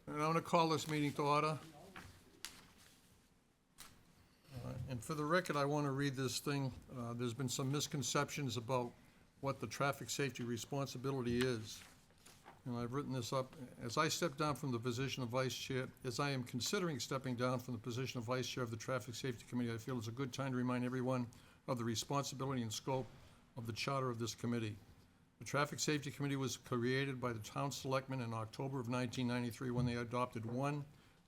And I'm going to call this meeting to order. And for the record, I want to read this thing. There's been some misconceptions about what the traffic safety responsibility is. And I've written this up. As I step down from the position of vice chair, as I am considering stepping down from the position of vice chair of the Traffic Safety Committee, I feel it's a good time to remind everyone of the responsibility and scope of the charter of this committee. The Traffic Safety Committee was created by the town selectmen in October of 1993 when they adopted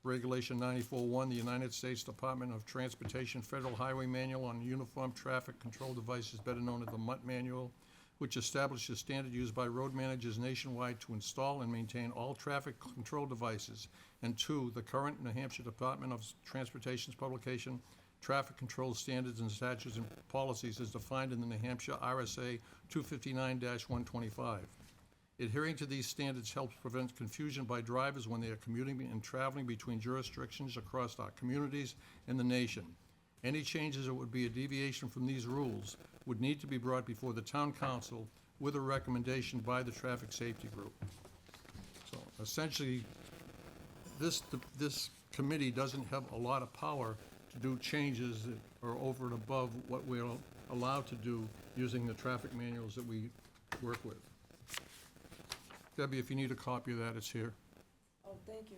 Regulation 94-1, the United States Department of Transportation Federal Highway Manual on Uniform Traffic Control Devices, better known as the MUT Manual, which established a standard used by road managers nationwide to install and maintain all traffic control devices. And two, the current New Hampshire Department of Transportation's publication, Traffic Control Standards and Statutes and Policies, is defined in the New Hampshire RSA 259-125. Adhering to these standards helps prevent confusion by drivers when they are commuting and traveling between jurisdictions across our communities and the nation. Any changes that would be a deviation from these rules would need to be brought before the town council with a recommendation by the traffic safety group. So essentially, this committee doesn't have a lot of power to do changes that are over and above what we're allowed to do using the traffic manuals that we work with. Debbie, if you need a copy of that, it's here. Oh, thank you.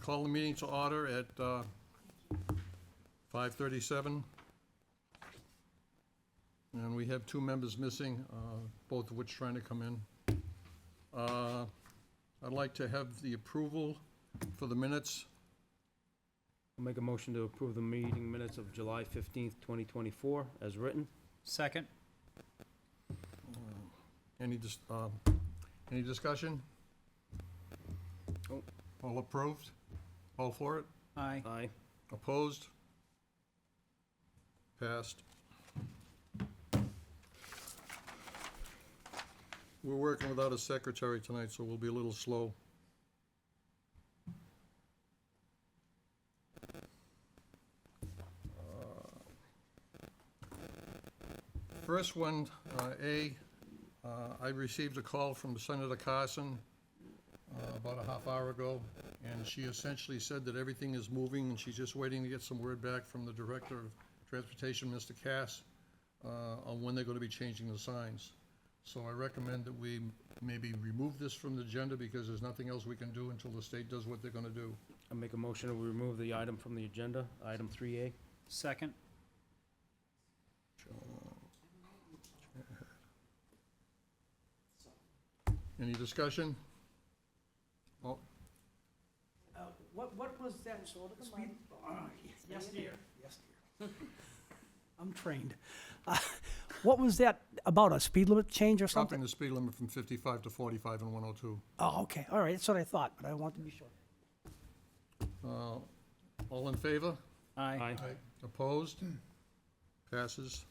Call the meeting to order at 5:37. And we have two members missing, both of which trying to come in. I'd like to have the approval for the minutes. I'll make a motion to approve the meeting minutes of July 15th, 2024, as written. Second. Any discussion? Oh. All approved? All for it? Aye. Aye. Opposed? Passed. We're working without a secretary tonight, so we'll be a little slow. First one, I received a call from Senator Carson about a half hour ago, and she essentially said that everything is moving, and she's just waiting to get some word back from the Director of Transportation, Mr. Cass, on when they're going to be changing the signs. So I recommend that we maybe remove this from the agenda because there's nothing else we can do until the state does what they're going to do. I'll make a motion to remove the item from the agenda, item 3A. Second. Any discussion? Oh, What was that? Speed- Yes, dear. Yes, dear. I'm trained. What was that about, a speed limit change or dropping something? the speed limit from 55 to 45 and 102. Oh, okay, all right, that's what I thought, but I want to be sure. All in favor? Aye. Opposed? Passes.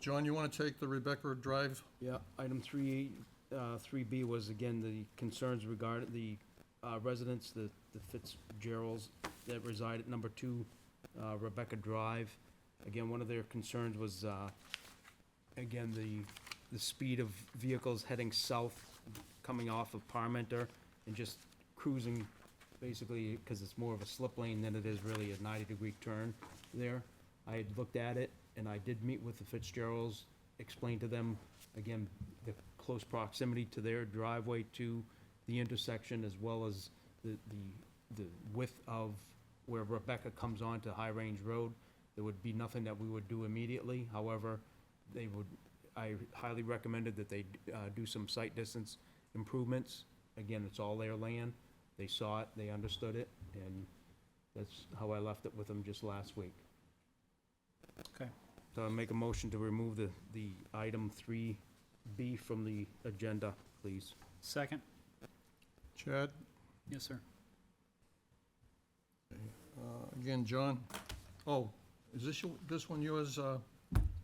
John, you want to take the Rebecca Drive? Yeah, item 3B was, again, the concerns regarding the residents, the Fitzgeralds that reside at number 2 Rebecca Drive. Again, one of their concerns was, again, the speed of vehicles heading south, coming off of Parmenter, and just cruising, basically, because it's more of a slip lane than it is really a 90-degree turn there. I had looked at it, and I did meet with the Fitzgeralds, explained to them, again, the close proximity to their driveway to the intersection, as well as the width of where Rebecca comes onto High Range Road. There would be nothing that we would do immediately. However, I highly recommended that they do some site distance improvements. Again, it's all their land. They saw it, they understood it, and that's how I left it with them just last week. Okay. So I make a motion to remove the item 3B from the agenda, please. Second. Chad? Yes, sir. Again, John? Oh, is this one yours,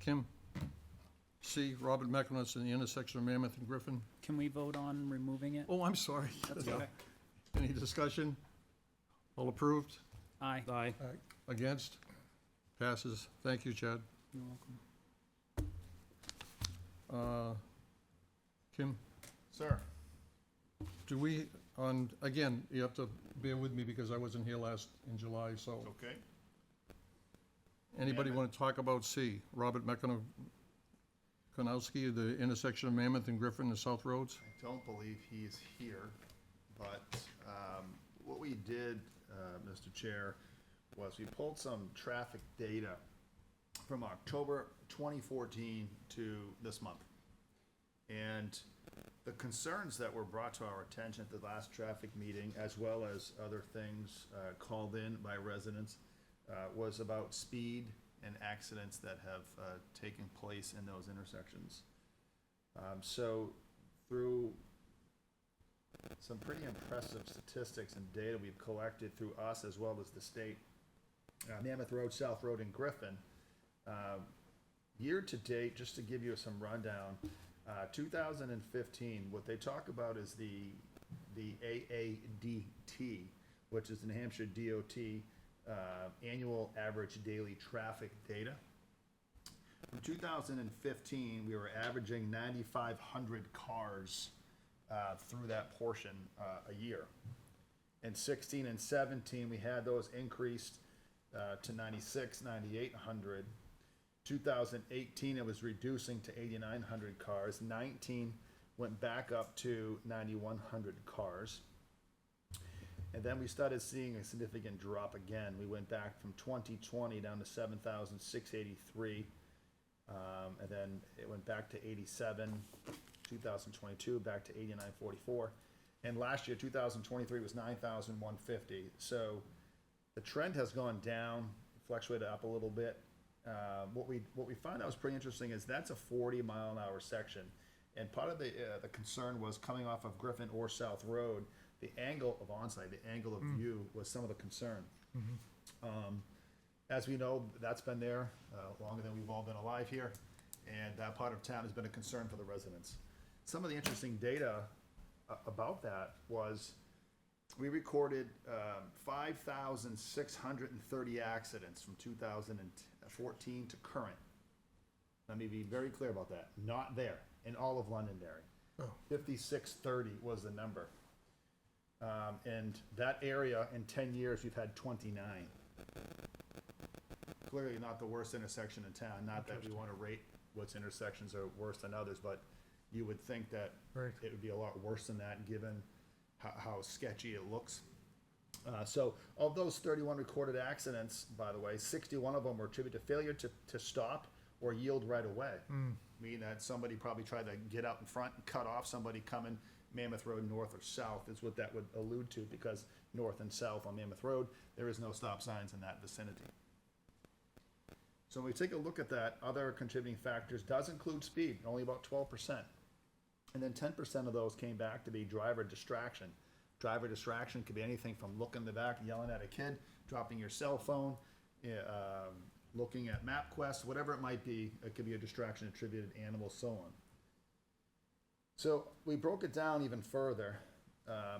Kim? C, Robert McInnes in the intersection of Mammoth and Griffin? Can we vote on removing it? Oh, I'm sorry. That's okay. Any discussion? All approved? Aye. Aye. Against? Passes. Thank you, Chad. You're welcome. Kim, Sir, do we, again, you have to bear with me because I wasn't here last in July, so. okay. Anybody want to talk about C? Robert Mekanowski, the intersection of Mammoth and Griffin, the South Roads? I don't believe he's here, but what we did, Mr. Chair, was we pulled some traffic data from October 2014 to this month. And the concerns that were brought to our attention at the last traffic meeting, as well as other things called in by residents, was about speed and accidents that have taken place in those intersections. So through some pretty impressive statistics and data we've collected through us as well as the state, Mammoth Road, South Road, and Griffin, year to date, just to give you some rundown, 2015, what they talk about is the AADT, which is the New Hampshire DOT annual average daily traffic data. From 2015, we were averaging 9,500 cars through that portion a year. In 16 and 17, we had those increased to 96, 9,800. 2018, it was reducing to 8,900 cars. 19 went back up to 9,100 cars. And then we started seeing a significant drop again. We went back from 2020 down to 7,683. And then it went back to 87, 2022, back to 8944. And last year, 2023, was 9,150. So the trend has gone down, fluctuated up a little bit. What we found out was pretty interesting is that's a 40-mile-an-hour section. And part of the concern was coming off of Griffin or South Road, the angle of onsite, the angle of view was some of the concern. As we know, that's been there longer than we've all been alive here, and that part of town has been a concern for the residents. Some of the interesting data about that was we recorded 5,630 accidents from 2014 to current. Let me be very clear about that. Not there, in all of Londonderry. 5,630 was the number. And that area, in 10 years, we've had 29. Clearly not the worst intersection in town, not that we want to rate what's intersections are worse than others, but you would think that it would be a lot worse than that, given how sketchy it looks. So of those 31 recorded accidents, by the way, 61 of them were attributed to failure to stop or yield right away. Meaning that somebody probably tried to get out in front and cut off somebody coming Mammoth Road north or south is what that would allude to, because north and south on Mammoth Road, there is no stop signs in that vicinity. So when we take a look at that, other contributing factors does include speed, only about 12%. And then 10% of those came back to be driver distraction. Driver distraction could be anything from looking in the back, yelling at a kid, dropping your cell phone, looking at MapQuest, whatever it might be. It could be a distraction attributed to animals, so on. So we broke it down even further.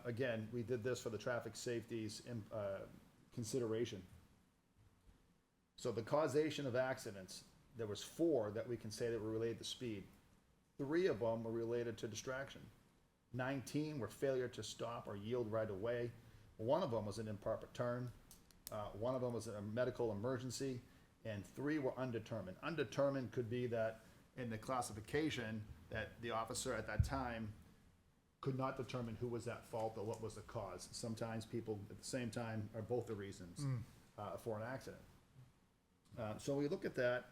Again, we did this for the traffic safety's consideration. So the causation of accidents, there was 4 that we can say that were related to speed. 3 of them were related to distraction. 19 were failure to stop or yield right away. 1 of them was an improper turn. 1 of them was a medical emergency, and 3 were undetermined. Undetermined could be that in the classification that the officer at that time could not determine who was at fault or what was the cause. Sometimes people at the same time are both the reasons for an accident. So we look at that,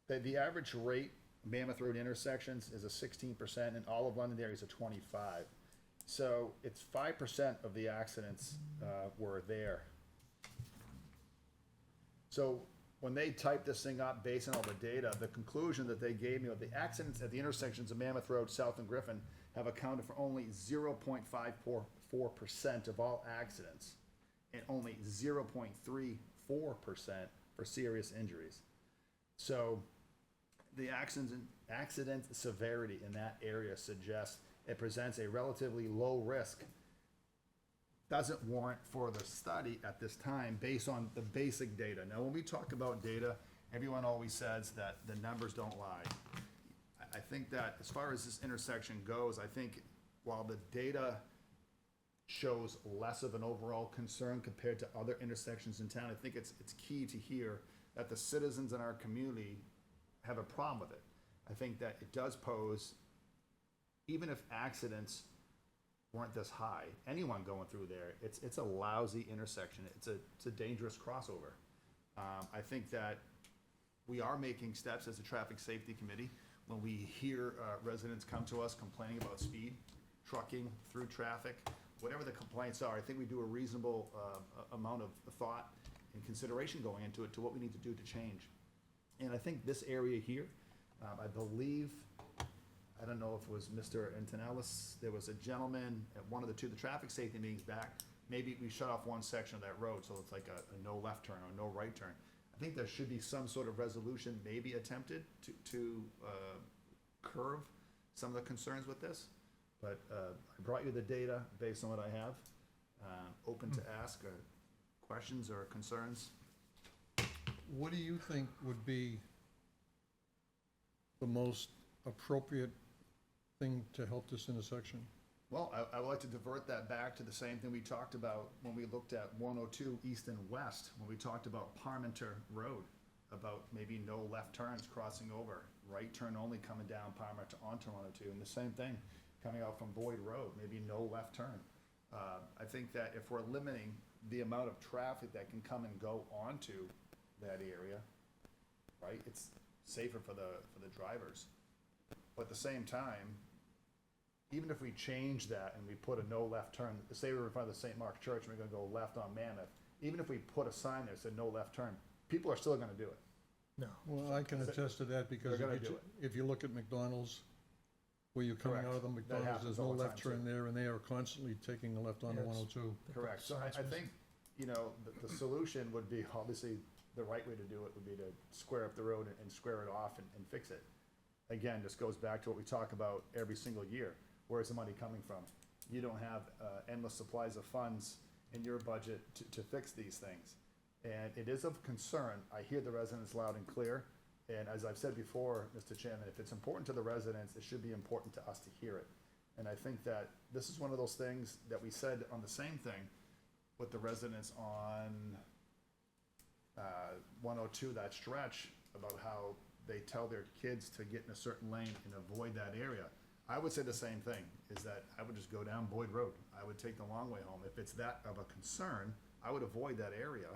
the average rate Mammoth Road intersections is a 16%, and all of Londonderry is a 25%. So it's 5% of the accidents were there. So when they typed this thing up based on all the data, the conclusion that they gave me of the accidents at the intersections of Mammoth Road, South and Griffin have accounted for only 0.54% of all accidents, and only 0.34% for serious injuries. So the accident severity in that area suggests it presents a relatively low risk doesn't warrant further study at this time based on the basic data. Now, when we talk about data, everyone always says that the numbers don't lie. I think that as far as this intersection goes, I think while the data shows less of an overall concern compared to other intersections in town, I think it's key to hear that the citizens in our community have a problem with it. I think that it does pose, even if accidents weren't this high, anyone going through there, it's a lousy intersection. It's a dangerous crossover. I think that we are making steps as a traffic safety committee. When we hear residents come to us complaining about speed, trucking, through traffic, whatever the complaints are, I think we do a reasonable amount of thought and consideration going into it to what we need to do to change. And I think this area here, I believe, I don't know if it was Mr. Antonellis, there was a gentleman at one of the traffic safety meetings back, maybe we shut off one section of that road, so it's like a no left turn or no right turn. I think there should be some sort of resolution maybe attempted to curb some of the concerns with this. But I brought you the data based on what I have. Open to ask questions or concerns. What do you think would be the most appropriate thing to help this intersection? Well, I would like to divert that back to the same thing we talked about when we looked at 102 East and West, when we talked about Parmenter Road, about maybe no left turns crossing over, right turn only coming down Parmenter onto 102, and the same thing coming out from Boyd Road, maybe no left turn. I think that if we're limiting the amount of traffic that can come and go onto that area, right, it's safer for the drivers. But at the same time, even if we change that and we put a no left turn, say we're in front of the St. Mark Church and we're gonna go left on Mammoth, even if we put a sign there that said no left turn, people are still gonna do it. No. Well, I can attest to that because They're gonna do it. if you look at McDonald's, where you're coming out of the Correct. That McDonald's, happens there's no all the left time, turn there, and they are constantly taking a left onto Yes. 102. Correct, so I think, you know, the solution would be, obviously, the right way to do it would be to square up the road and square it off and fix it. Again, this goes back to what we talk about every single year. Where's the money coming from? You don't have endless supplies of funds in your budget to fix these things. And it is of concern. I hear the residents loud and clear. And as I've said before, Mr. Chairman, if it's important to the residents, it should be important to us to hear it. And I think that this is one of those things that we said on the same thing with the residents on 102, that stretch, about how they tell their kids to get in a certain lane and avoid that area. I would say the same thing, is that I would just go down Boyd Road. I would take the long way home. If it's that of a concern, I would avoid that area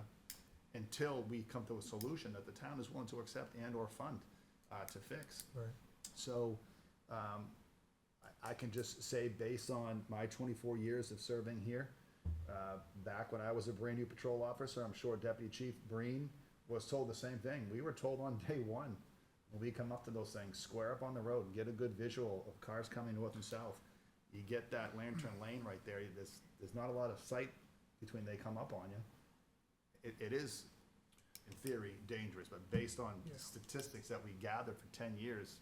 until we come to a solution that the town is willing to accept and or fund to fix. Right. So, I can just say, based on my 24 years of serving here, back when I was a brand new patrol officer, I'm sure Deputy Chief Breen was told the same thing. We were told on day one, when we come up to those things, square up on the road, get a good visual of cars coming north and south. You get that lantern lane right there, there's not a lot of sight between they come up on you. It is, in theory, dangerous, but based on Yeah. statistics that we gathered for 10 years,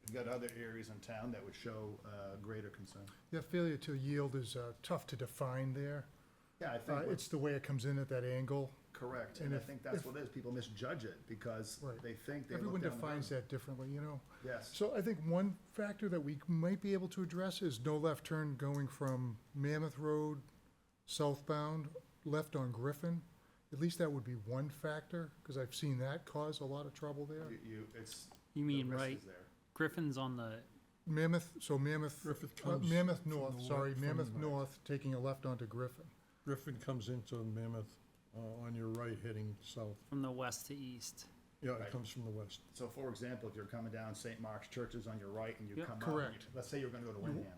we've got other areas in town that would show greater concern. Yeah, failure to yield is tough to define there. Yeah, I think It's the way it comes in at that angle. correct, and and I if- think that's if- what it is. People misjudge it because Right. they think they look Everyone down the defines road. that differently, you know? Yes, So I think one factor that we might be able to address is no left turn going from Mammoth Road southbound, left on Griffin. At least that would be one factor, because I've seen that cause a lot of trouble there. it's. You the mean risk right, is there. Griffin's on the, Mammoth, Griffith comes Mammoth from North, the sorry, from- Mammoth North, taking a left onto Griffin. Griffin comes into Mammoth on your right, heading south. from the west to east. Yeah, Right. it comes from the west. So for example, if you're coming down St. Mark's Church is on your right and you Yep. come up, Correct. let's say you're gonna go to Wyndham,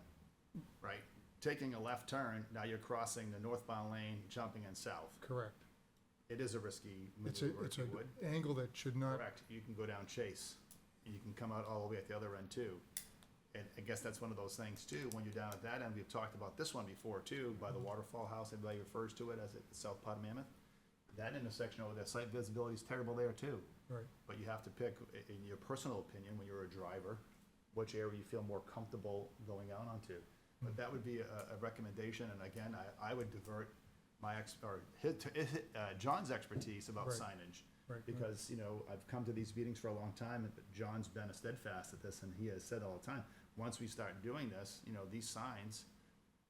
right? Taking a left turn, now you're crossing the northbound lane, jumping in south. Correct. It is a risky It's maneuver, it's if an you would. angle that should not, Correct, you can go down Chase, and you can come out all the way at the other end too. And I guess that's one of those things too, when you're down at that end, we've talked about this one before too, by the waterfall house, everybody refers to it as the south part of Mammoth. That intersection over there, site visibility is terrible there too. right. But you have to pick, in your personal opinion, when you're a driver, which area you feel more comfortable going out onto. But that would be a recommendation, and again, I would divert my John's expertise about Right. signage. Right. Because, you know, I've come to these meetings for a long time, and John's been a steadfast at this, and he has said all the time, once we start doing this, you know, these signs,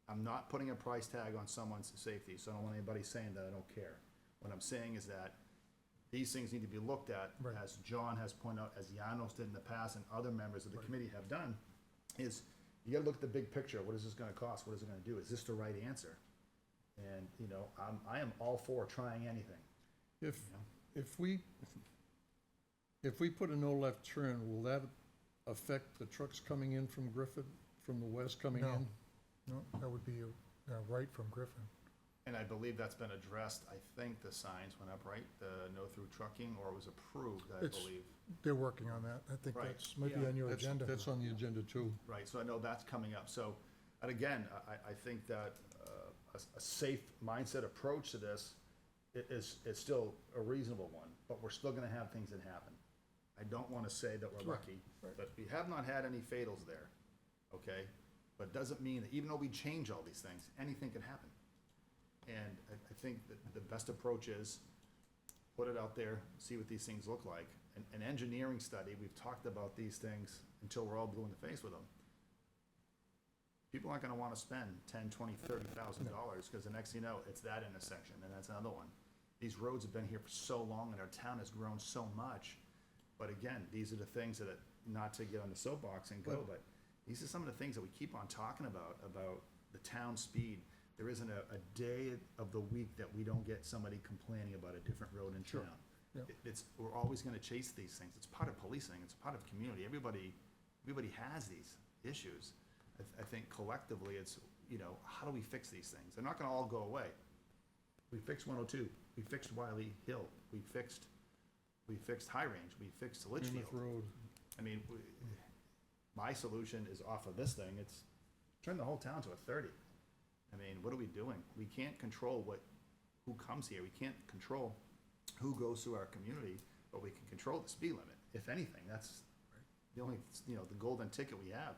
I'm not putting a price tag on someone's safety, so I don't want anybody saying that I don't care. What I'm saying is that these things need to be looked at, Right. as John has pointed out, as Janos did in the past, and other members of the committee have done, is you gotta look at the big picture. What is this gonna cost? What is it gonna do? Is this the right answer? And, you know, I am all for trying anything, If, you know? if we put a no left turn, will that affect the trucks coming in from Griffin, from the west coming No. in? No, that would be right from Griffin. And I believe that's been addressed. I think the signs went up, right? The no through trucking, or it was approved, I It's- believe. They're working on that. I think Right. that's, might be Yeah. on your That's- agenda. That's on the agenda too. Right, so I know that's coming up. So, and again, I think that a safe mindset approach to this is still a reasonable one, but we're still gonna have things that happen. I don't wanna say that we're Right, lucky, but we have not had any fatals there, okay? But it doesn't mean that even though we change all these things, anything can happen. And I think that the best approach is put it out there, see what these things look like. An engineering study, we've talked about these things until we're all blue in the face with them. People aren't gonna wanna spend $10,000, $20,000, because the next thing you know, it's that intersection, and that's another one. These roads have been here for so long, and our town has grown so much. But again, these are the things that, not to get on the soapbox and go, but these are some of the things that we keep on talking about the town speed. There isn't a day of the week that we don't get somebody complaining about a different road in town. Yeah. We're always gonna chase these things. It's part of policing, it's part of community. Everybody has these issues. I think collectively, it's, you know, how do we fix these things? They're not gonna all go away. We fixed 102, we fixed Wiley Hill, we fixed High Range, we fixed Plymouth Litchfield. Road. I mean, my solution is off of this thing, it's turn the whole town to a 30. I mean, what are we doing? We can't control who comes here, we can't control who goes through our community, but we can control the speed limit. If anything, that's the only, you know, the golden ticket we have.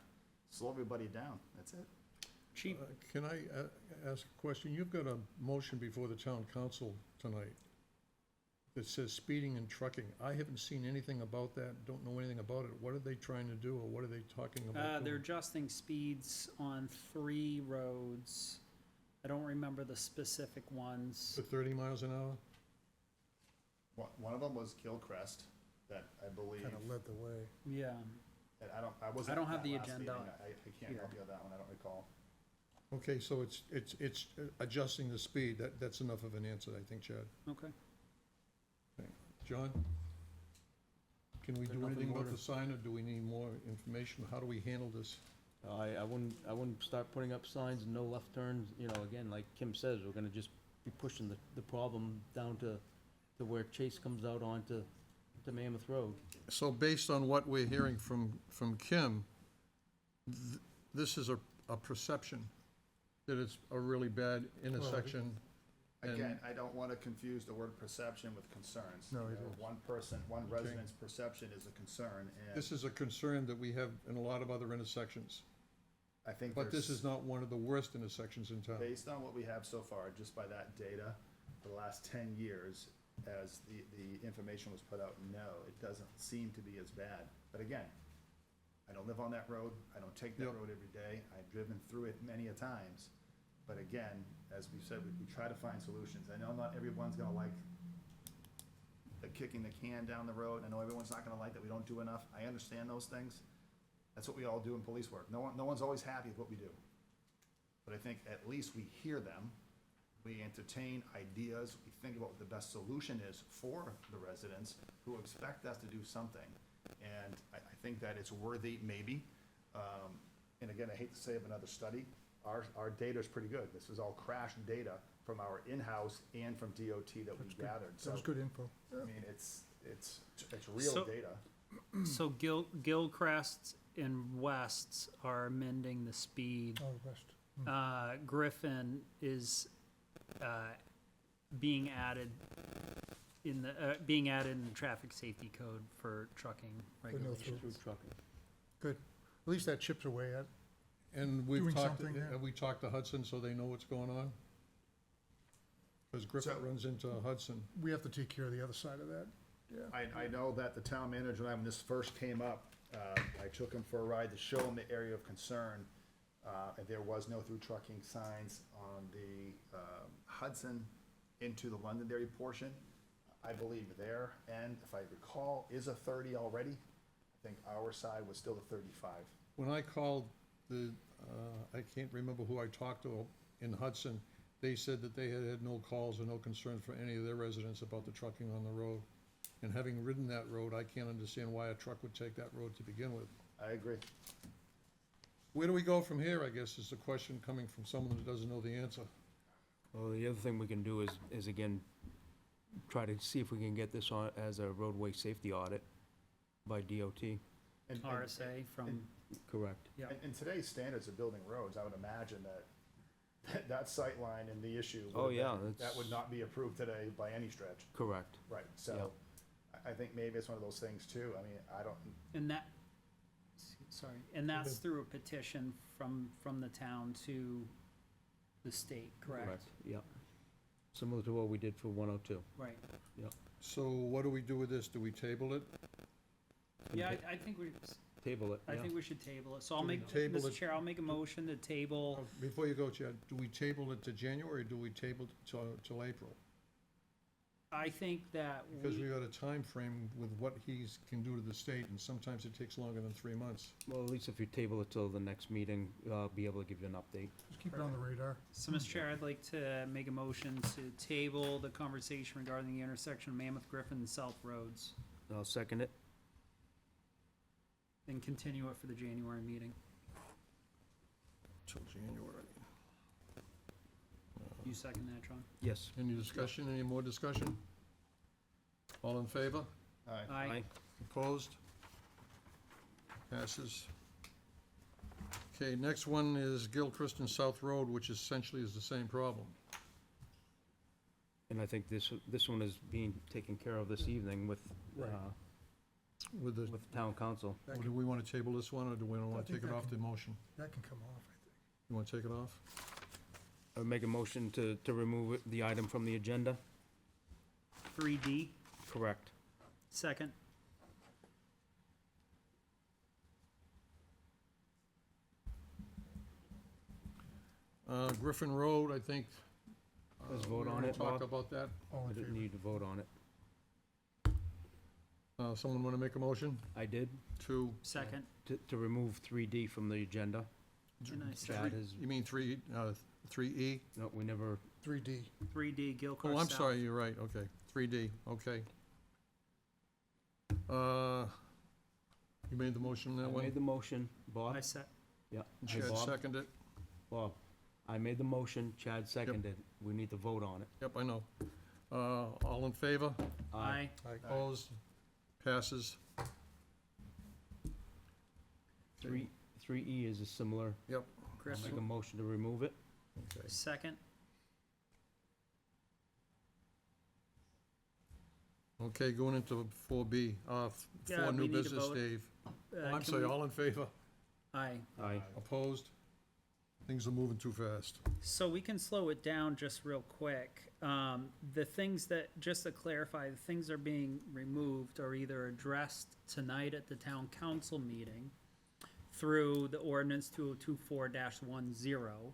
Slow everybody down, that's it. Chief, Can I ask a question? You've got a motion before the town council tonight that says speeding and trucking. I haven't seen anything about that, don't know anything about it. What are they trying to do, or what are they talking about they're doing? adjusting speeds on 3 roads. I don't remember the specific ones. For 30 miles an hour? One of them was Gilcrest, that I believe, Kind of led the way. Yeah. and I wasn't. I don't at have that the last agenda meeting. I can't help you with that one, I don't recall. Okay, so it's adjusting the speed. That's enough of an answer, I think, Chad. Okay. John? Can we Got do nothing anything more about to- the sign, or do we need more information? How do we handle this? I wouldn't start putting up signs and no left turns, you know, again, like Kim says, we're gonna just be pushing the problem down to where Chase comes out onto Mammoth Road. So based on what we're hearing from Kim, this is a perception that it's a really bad intersection. And- Again, I don't wanna confuse the word perception with concerns. No, You it know, is. one resident's perception is a concern, and This is a concern that we have in a lot of other intersections. I think But this there's- is not one of the worst intersections in town. based on what we have so far, just by that data, for the last 10 years, as the information was put out, no, it doesn't seem to be as bad. But again, I don't live on that road, I don't take that Yep. road every day, I've driven through it many a times. But again, as we've said, we try to find solutions. I know not everyone's gonna like the kicking the can down the road, I know everyone's not gonna like that we don't do enough, I understand those things. That's what we all do in police work, no one's always happy with what we do. But I think at least we hear them, we entertain ideas, we think about what the best solution is for the residents who expect us to do something. And I think that it's worthy, maybe, and again, I hate to say of another study, our data's pretty good. This is all crash data from our in-house and from DOT that we That's good. gathered, That so, was good info. I mean, it's real So- data. So Gilcrest and Wests are amending the speed. Oh, west. Griffin is being added in the traffic safety code for trucking no regulations. Through trucking. Good. At least that chips away at, And we've Doing talked, something there. have we talked to Hudson so they know what's going on? Because Griffith So- runs into Hudson. We have to take care of the other side of that, yeah. I know that the town manager, when this first came up, I took him for a ride to show him the area of concern. And there was no through trucking signs on the Hudson into the Londonderry portion. I believe their end, if I recall, is a 30 already. I think our side was still a 35. When I called the, I can't remember who I talked to in Hudson, they said that they had had no calls or no concerns for any of their residents about the trucking on the road. And having ridden that road, I can't understand why a truck would take that road to begin with. I agree. Where do we go from here, I guess, is the question coming from someone that doesn't know the answer. Well, the other thing we can do is again, try to see if we can get this on as a roadway safety audit by DOT. And- RSA from, Correct. yeah. In today's standards of building roads, I would imagine that sight line and the issue. Oh, would have yeah, been- That that's- would not be approved today by any stretch. Correct. Right, so I think maybe it's one of those things too. I mean, I don't, And that, sorry, and that's through a petition from the town to the state, correct? Yep. Similar to what we did for 102. Right. So what do we do with this? Do we table it? Yeah, I think we, Table it, I yeah. think we should table it. So I'll Do we make, table Mr. it? Chair, I'll make a motion to table. Before you go, Chad, do we table it to January, or do we table it till April? I think that Because we, we got a time frame with what he's can do to the state, and sometimes it takes longer than 3 months. Well, at least if you table it till the next meeting, I'll be able to give you an update. Just keep it on the radar. so Mr. Chair, I'd like to make a motion to table the conversation regarding the intersection of Mammoth, Griffin, and South Roads, I'll second it. and continue it for the January meeting. Till January. You second that, John? Yes. Any discussion, any more discussion? All in favor? Aye. Opposed? Passes. Okay, next one is Gilchrist and South Road, which essentially is the same problem. And I think this one is being taken care of this evening with, Right. With the, with town council. do we want to table this one, or do we want I to think take it that off the motion? That can come off, I think. You want to take it off? I would make a motion to remove the item from the agenda. 3D, Correct. second. Griffin Road, I think. Let's we vote on already it, Talked Bob. about that. All I in didn't favor? need to vote on it. Someone want to make a motion I did, to? Second. to remove 3D from the agenda. And I Chad second. has, You mean 3E? no, we never, 3D. 3D, Gilchrist Oh, I'm South. sorry, you're right, okay. 3D, okay. You made the motion on I that one? made the motion, Bob. I said, Yeah. Hey, Chad Bob. seconded it? Bob, I made the motion, Chad seconded. We need to vote on it. Yep, I know. All in favor? aye. Opposed? Passes? 3E is a similar, Yep, I'll Chris, make a motion to remove it. okay. second. Okay, going into 4B, Yeah, for we new need to business, vote. Dave. Oh, I'm Can sorry, we- all in favor? Aye. Aye. Opposed? Things are moving too fast. So we can slow it down just real quick. The things that, just to clarify, the things that are being removed are either addressed tonight at the town council meeting through the ordinance 2024-10,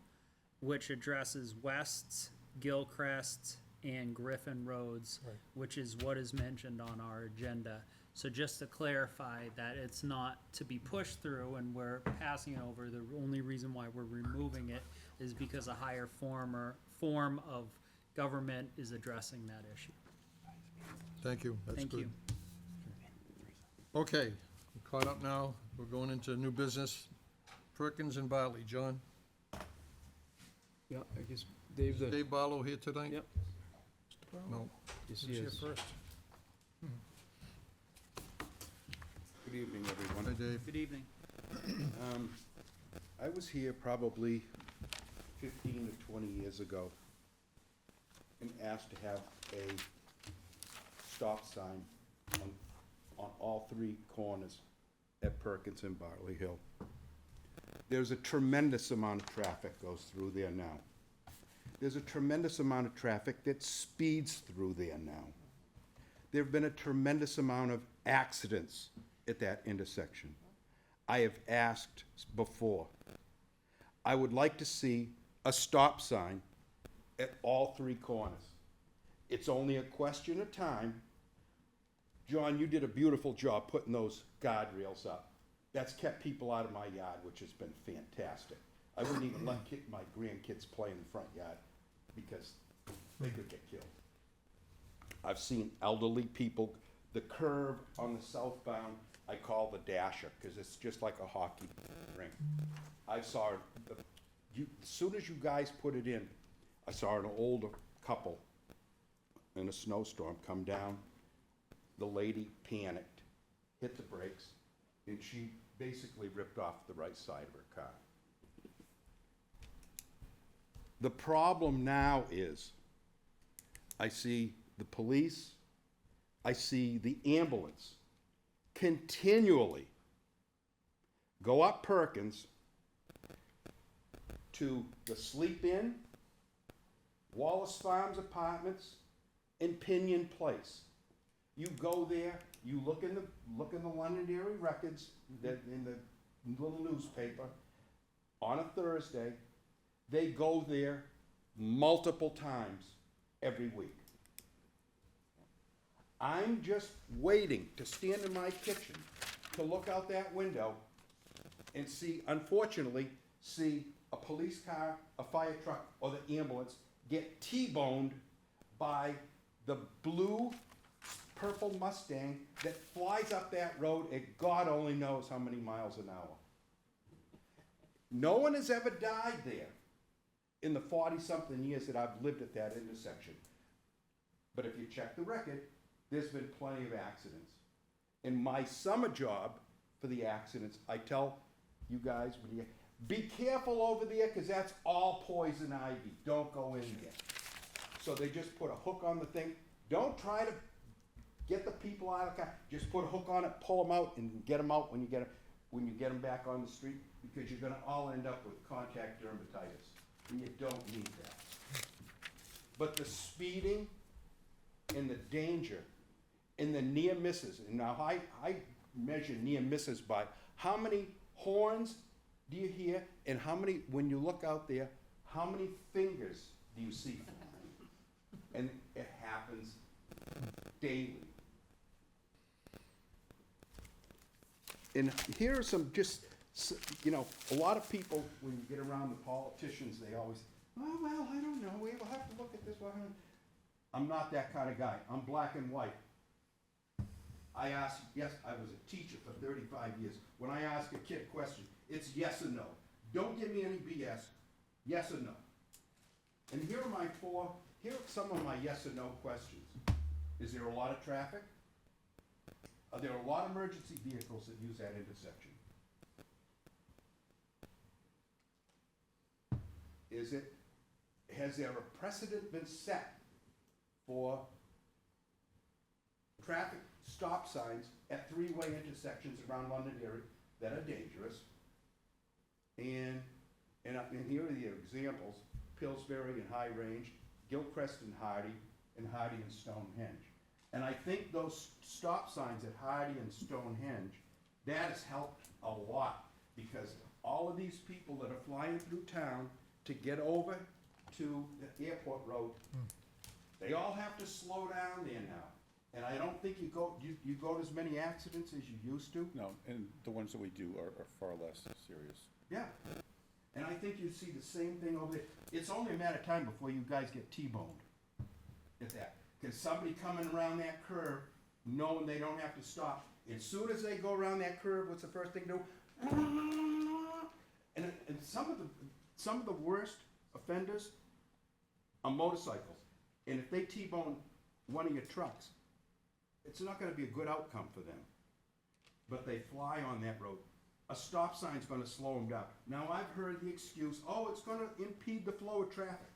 which addresses West, Gilchrist, and Griffin Roads, Right. which is what is mentioned on our agenda. So just to clarify that it's not to be pushed through and we're passing it over, the only reason why we're removing it is because a higher form of government is addressing that issue. Thank you, that's Thank good. you. Okay, we're caught up now. We're going into new business. Perkins and Bartley. John? Yeah, I guess Dave, Is the, Dave Barlow here tonight? Yep. No. yes, Who's he here is. first? Good evening, Hi, everyone. Dave. Good evening. I was here probably 15 to 20 years ago and asked to have a stop sign on all three corners at Perkins and Bartley Hill. There's a tremendous amount of traffic goes through there now. There's a tremendous amount of traffic that speeds through there now. There've been a tremendous amount of accidents at that intersection. I have asked before, I would like to see a stop sign at all three corners. It's only a question of time. John, you did a beautiful job putting those guardrails up. That's kept people out of my yard, which has been fantastic. I wouldn't even let my grandkids play in the front yard because they could get killed. I've seen elderly people, the curve on the southbound, I call the dasher, because it's just like a hockey rink. I saw, as soon as you guys put it in, I saw an older couple in a snowstorm come down. The lady panicked, hit the brakes, and she basically ripped off the right side of her car. The problem now is, I see the police, I see the ambulance continually go up Perkins to the Sleep Inn, Wallace Farms Apartments, and Pinion Place. You go there, you look in the Londonderry records, in the little newspaper, on a Thursday, they go there multiple times every week. I'm just waiting to stand in my kitchen to look out that window and see, unfortunately, see a police car, a fire truck, or the ambulance get T-boned by the blue purple Mustang that flies up that road at God only knows how many miles an hour. No one has ever died there in the 40-something years that I've lived at that intersection. But if you check the record, there's been plenty of accidents. In my summer job for the accidents, I tell you guys, be careful over there, because that's all poison ivy. Don't go in there. So they just put a hook on the thing. Don't try to get the people out of the car. Just put a hook on it, pull them out, and get them out when you get them back on the street, because you're gonna all end up with contact dermatitis, and you don't need that. But the speeding and the danger and the near misses, and now I measure near misses by how many horns do you hear, and how many, when you look out there, how many fingers do you see? And it happens daily. And here are some a lot of people, when you get around the politicians, they always, oh, well, I don't know, we'll have to look at this one. I'm not that kind of guy. I'm black and white. I was a teacher for 35 years. When I ask a kid a question, it's yes or no. Don't give me any BS. Yes or no. And here are some of my yes or no questions. Is there a lot of traffic? Are there a lot of emergency vehicles that use that intersection? Has there a precedent been set for traffic stop signs at three-way intersections around Londonderry that are dangerous? And here are the examples: Pillsbury and High Range, Gilchrist and Hardy and Stonehenge. And I think those stop signs at Hardy and Stonehenge, that has helped a lot, because all of these people that are flying through town to get over to the airport road, they all have to slow down there now. And I don't think you go to as many accidents as you used to. No, and the ones that we do are far less serious. Yeah. And I think you see the same thing over there. It's only a matter of time before you guys get T-boned at that. Because somebody coming around that curve, knowing they don't have to stop, as soon as they go around that curve, what's the first thing to do? And some of the worst offenders are motorcycles. And if they T-bone one of your trucks, it's not gonna be a good outcome for them. But they fly on that road. A stop sign's gonna slow them down. Now, I've heard the excuse, oh, it's gonna impede the flow of traffic.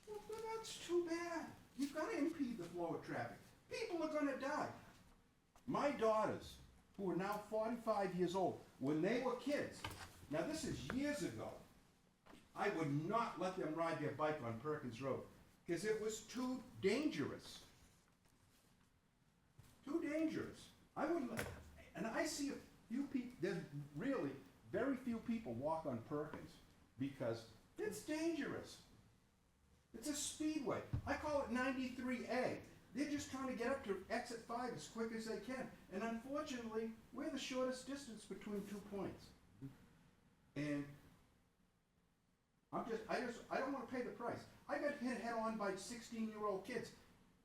Well, that's too bad. You've gotta impede the flow of traffic. People are gonna die. My daughters, who are now 45 years old, when they were kids, Now, this is years ago. I would not let them ride their bike on Perkins Road, because it was too dangerous. Too dangerous. I wouldn't, and I see a few people, there's really very few people walk on Perkins, because it's dangerous. It's a speedway. I call it 93A. They're just trying to get up to exit 5 as quick as they can. And unfortunately, we're the shortest distance between 2 points. And I don't wanna pay the price. I got hit head on by 16-year-old kids.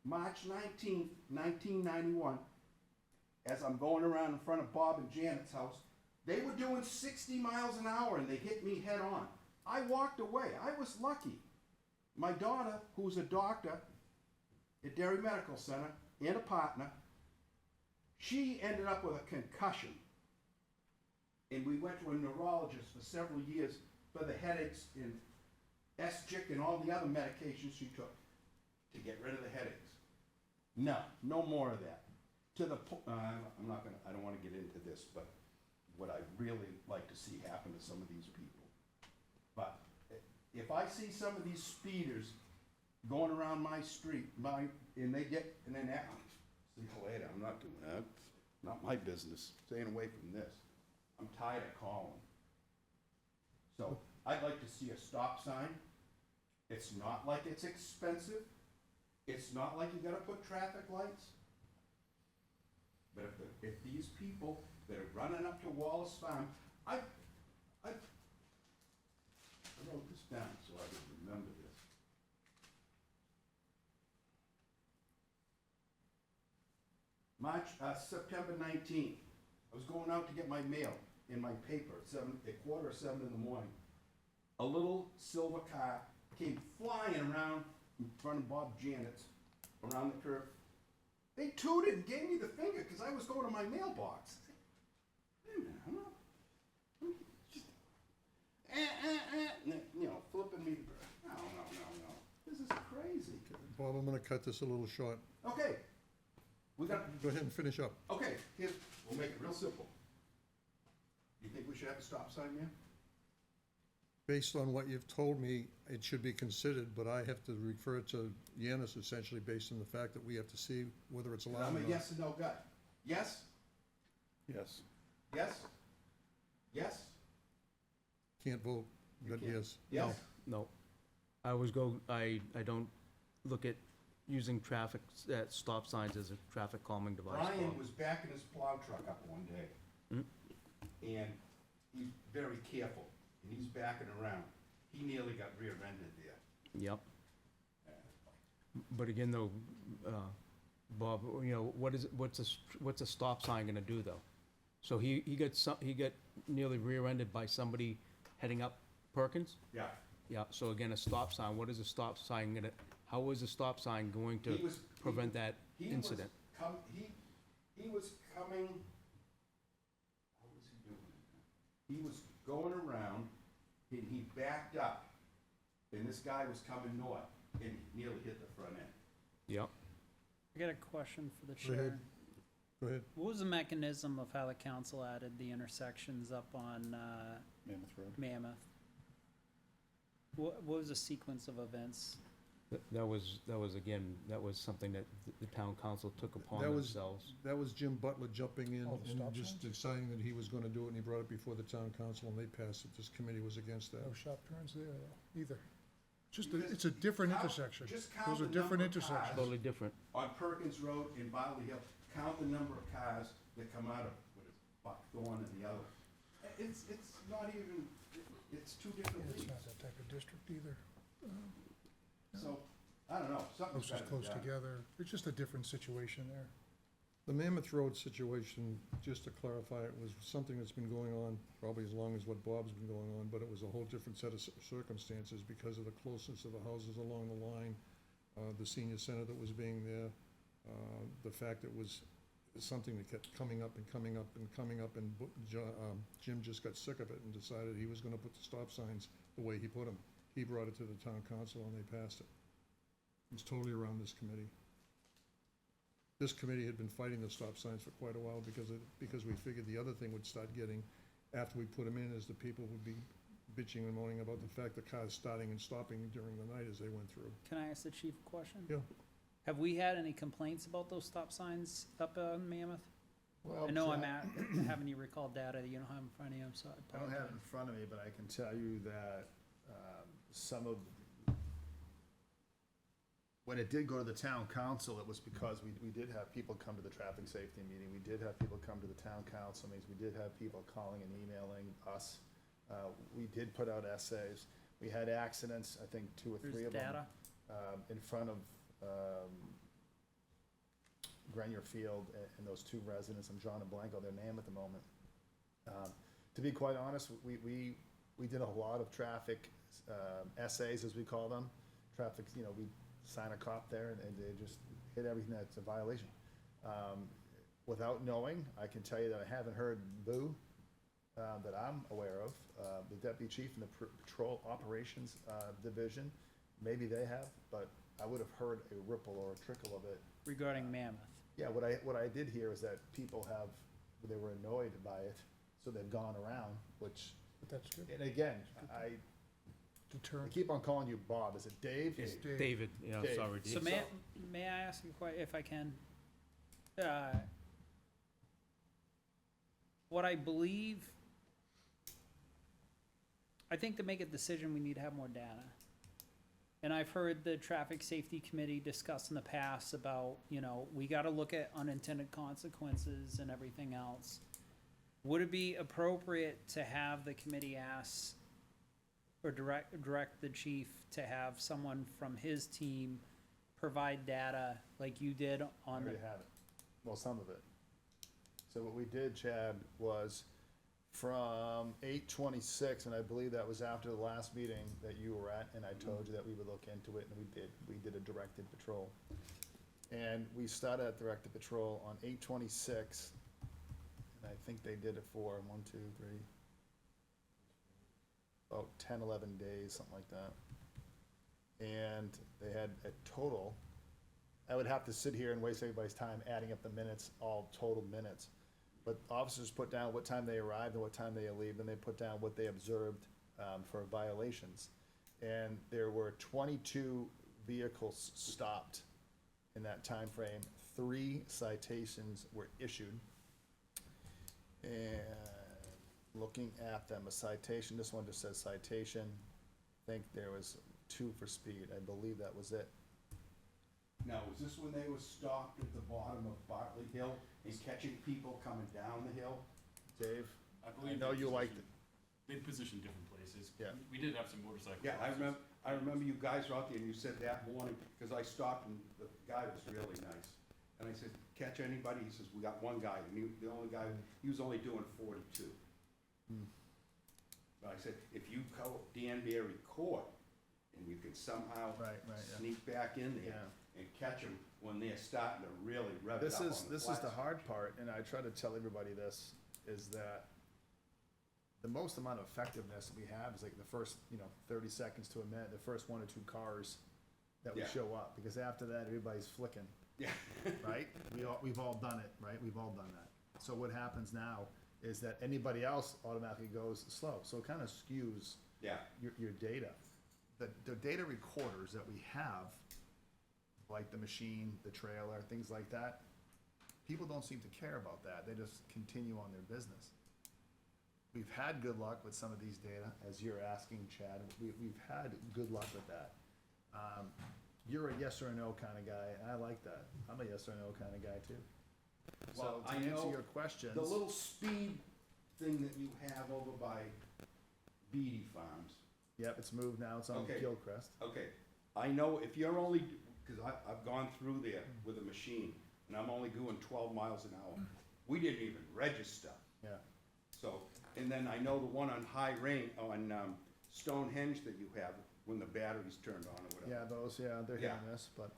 March 19th, 1991, as I'm going around in front of Bob and Janet's house, they were doing 60 miles an hour and they hit me head on. I walked away. I was lucky. My daughter, who's a doctor at Derry Medical Center and a partner, she ended up with a concussion. And we went to a neurologist for several years for the headaches and Eschick and all the other medications she took to get rid of the headaches. No, no more of that. To the I don't wanna get into this, but what I really like to see happen to some of these people. But if I see some of these speeders going around my street, and then see you later, I'm not doing that. Not my business, staying away from this. I'm tired of calling. So, I'd like to see a stop sign. It's not like it's expensive. It's not like you gotta put traffic lights. But if these people that are running up to Wallace Farm, I wrote this down so I would remember this. September 19th, I was going out to get my mail in my paper at 6:45 in the morning. A little silver car came flying around in front of Bob Janet's, around the curb. They tooted and gave me the finger because I was going to my mailbox. Wait a minute, I'm not, just, flipping me. No. This is crazy. Bob, I'm gonna cut this a little short. Okay, we got, Go ahead and finish up. okay, we'll make it real simple. You think we should have a stop sign there? Based on what you've told me, it should be considered, but I have to refer to Yanis essentially based on the fact that we have to see whether it's allowed or I'm not. a yes and no guy. Yes? Yes. Yes? Yes? Can't vote, but can't. yes. Yes? No. I don't look at using stop signs as a traffic calming device. Brian Bob. was backing his plow truck up one day. And he's very careful, and he's backing around. He nearly got rear-ended there. Yep. But again, though, Bob, what's a stop sign gonna do, though? So he got nearly rear-ended by somebody heading up Perkins? Yeah. Yeah, so again, a stop sign, what is a stop sign gonna, how is a stop sign going to prevent that incident? He was coming, how was he doing it? He was going around, and he backed up, and this guy was coming north, and he nearly hit the front end. Yep. I got a question for the Go ahead. chair. Go ahead. What was the mechanism of how the council added the intersections up on Mammoth Road. Mammoth? What was the sequence of events? That was something that the town council took upon That was- themselves. That was Jim Butler jumping in Oh, the and stop just signs? deciding that he was gonna do it, and he brought it before the town council, and they passed it. This committee was against that. No sharp turns there, either. It's a different intersection. Just count Those are the different number of cars. intersections. Totally different. On Perkins Road in Bottley Hill, count the number of cars that come out of, Buckthorn and the other. It's not even, it's two different It's leagues. not that type of district either. So, I don't know, something's Houses gotta be close done. together. It's just a different situation there. The Mammoth Road situation, just to clarify, it was something that's been going on probably as long as what Bob's been going on, but it was a whole different set of circumstances because of the closeness of the houses along the line, the senior center that was being there, the fact that it was something that kept coming up and coming up and coming up, and Jim just got sick of it and decided he was gonna put the stop signs the way he put them. He brought it to the town council and they passed it. It's totally around this committee. This committee had been fighting the stop signs for quite a while because we figured the other thing would start getting after we put them in, as the people would be bitching and moaning about the fact the cars starting and stopping during the night as they went through. Can I ask the chief a question? Yeah. Have we had any complaints about those stop signs up on Mammoth? Well, I know I'm Chad, having you recall data that you don't have in front of you, I'm sorry. I don't have it in front of me, but I can tell you that, some of, when it did go to the town council, it was because we did have people come to the traffic safety meeting, we did have people come to the town council meetings, we did have people calling and emailing us. We did put out essays, we had accidents, I think 2 or 3 There's of them. data. In front of, Grenier Field and those 2 residents, I'm drawing a blank on their name at the moment. To be quite honest, we did a lot of traffic, essays, as we call them. Traffic, we sign a cop there and they just hit everything that's a violation. Without knowing, I can tell you that I haven't heard boo, that I'm aware of. The deputy chief in the patrol operations, division, maybe they have, but I would have heard a ripple or a trickle of it. Regarding Mammoth. Yeah, what I did hear is that people they were annoyed by it, so they've gone around, which, But that's good. and again, I Deterrent. keep on calling you Bob, is it Dave? It's Dave. David, yeah, Dave. sorry, So Dave. may I ask you if I can? What I believe, I think to make a decision, we need to have more data. And I've heard the traffic safety committee discuss in the past about, we gotta look at unintended consequences and everything else. Would it be appropriate to have the committee ask, or direct the chief to have someone from his team provide data like you did I on the already have it, well, some of it. So what we did, Chad, was from 8/26, and I believe that was after the last meeting that you were at, and I told you that we would look into it, and we did. We did a directed patrol. And we started at directed patrol on 8/26, and I think they did it for 1, 2, 3, about 10, 11 days, something like that. And they had a total, I would have to sit here and waste everybody's time adding up the minutes, all total minutes. But officers put down what time they arrived and what time they leave, and they put down what they observed for violations. And there were 22 vehicles stopped in that time frame. 3 citations were issued. And looking at them, a citation, this one just says citation. I think there was 2 for speed. I believe that was it. Now, was this when they were stopped at the bottom of Bartley Hill and catching people coming down the hill? Dave? I believe. know they you liked positioned- They positioned different places. Yeah. We did have some motorcycle. Yeah, officers. I remember you guys were out there and you said that morning, because I stopped and the guy was really nice. And I said, catch anybody? He says, we got one guy, and the only guy, he was only doing 42. But I said, if you call Danbury Court and you could somehow Right, yeah. sneak back in there Yeah. and catch them when they're starting to really rev it This up on is, the this is the flats. hard part, and I try to tell everybody this, is that the most amount of effectiveness we have is like the first, 30 seconds to a minute, the first 1 or 2 cars that would Yeah. show up, because after that, everybody's flicking, Yeah. right? We've all done it, right? We've all done that. So what happens now is that anybody else automatically goes slow, so it kind of skews Yeah, your data. The data recorders that we have, like the machine, the trailer, things like that, people don't seem to care about that. They just continue on their business. We've had good luck with some of these data, as you're asking, Chad. We've had good luck with that. You're a yes or no kind of guy, and I like that. I'm a yes or no kind of guy too. So Well, to I answer know your questions. the little speed thing that you have over by Beatty Farms. Yep, it's moved now. It's on Okay. Gilcrest. Okay, I know if you're only, because I've gone through there with a machine, and I'm only doing 12 miles an hour. We didn't even register. Yeah. So, and then I know the one on High Rain, on Stonehenge that you have, when the battery's turned on or whatever. Yeah, those, they're hit Yeah. and miss, but